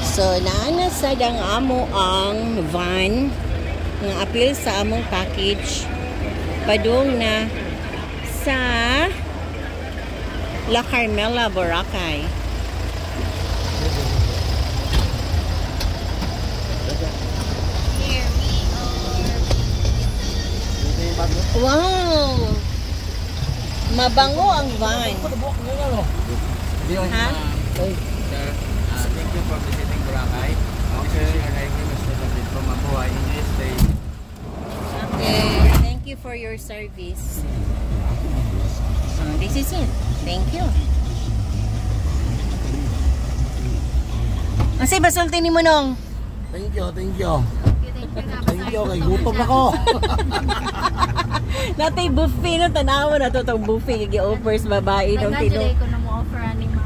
So, naana sa dang amo ang van ng appeal sa among package padung na sa La Carmela, Boracay. Wow! Mabango ang van. Ha? Thank you for visiting Boracay. This is your life representative from Mabuhay English Day. Okay, thank you for your service. So, this is it. Thank you. Kasi basultin ni mo nung. Thank you, thank you. Thank you, kay gutom ako. Natay buffet no, tanawa na to tong buffet kay offers babae nung tino. Ko na mo offer ani ma.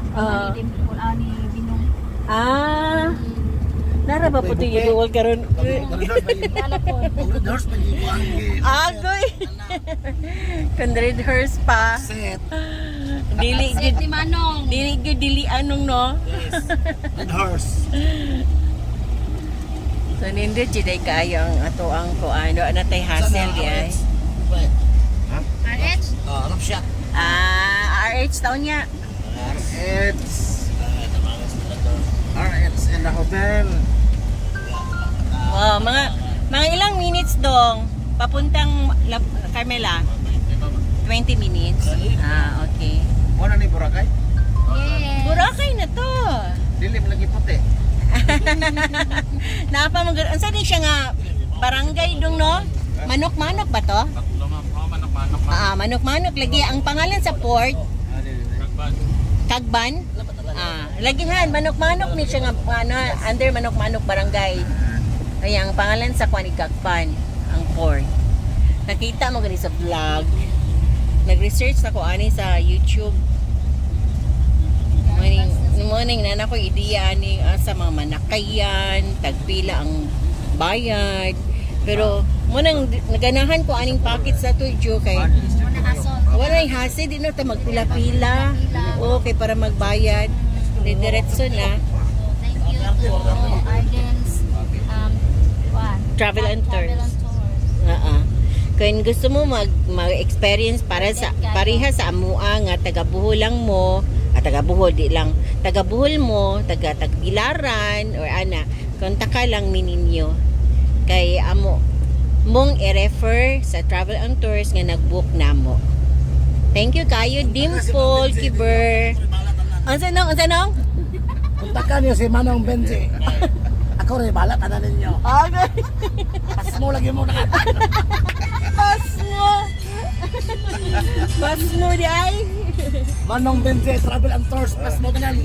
Ani binong. Nara ba puti yung karon? Agoy. Kandred hers pa. Set. Dili Set ni Manong. Dili anong no. Yes. Red horse. So nindot jiday kaayo ang ato ang kuano natay hassle di ay. Ha? RH? Ano siya? RH taon niya. RH in the hotel. Wow, mga ilang minutes dong papuntang La Carmela? 20 minutes. Okay. Ano ni Boracay? Yes. Boracay na to. Dilim lagi puti. Napa mo unsa di siya nga barangay dong no? Manok-manok ba to? Manok-manok lagi ang pangalan sa port. Kagban. Lagihan manok-manok ni siya nga under manok-manok barangay. Ay ang pangalan sa Kwani Kagban ang port. Nakita mo gani sa vlog. Nag-research ako ani sa YouTube. Morning na ko ideya ani sa mga manakayan, tagpila ang bayad. Pero munang naganahan ko aning package sa tuyo kay wala ay hassle di na ta magpila-pila. Okay para magbayad. Diretso na. Thank you to Arden's Travel and Tours. Kung gusto mo mag-experience para sa pareha sa amua nga taga-Bohol lang mo, taga-Bohol di lang, taga-Bohol mo, taga-Tagbilaran or ana, kontak lang mininyo kay amo mong i-refer sa Travel and Tours nga nag-book namo. Thank you kayo Dimple Kiber. Unsa nong? Kontakan niyo si Manong Benji. Ako rin, bahala ka na ninyo. Okay. Pas mo lagi mo na. Pas mo di ay. Manong Benji, Travel and Tours, pas mo ganyan.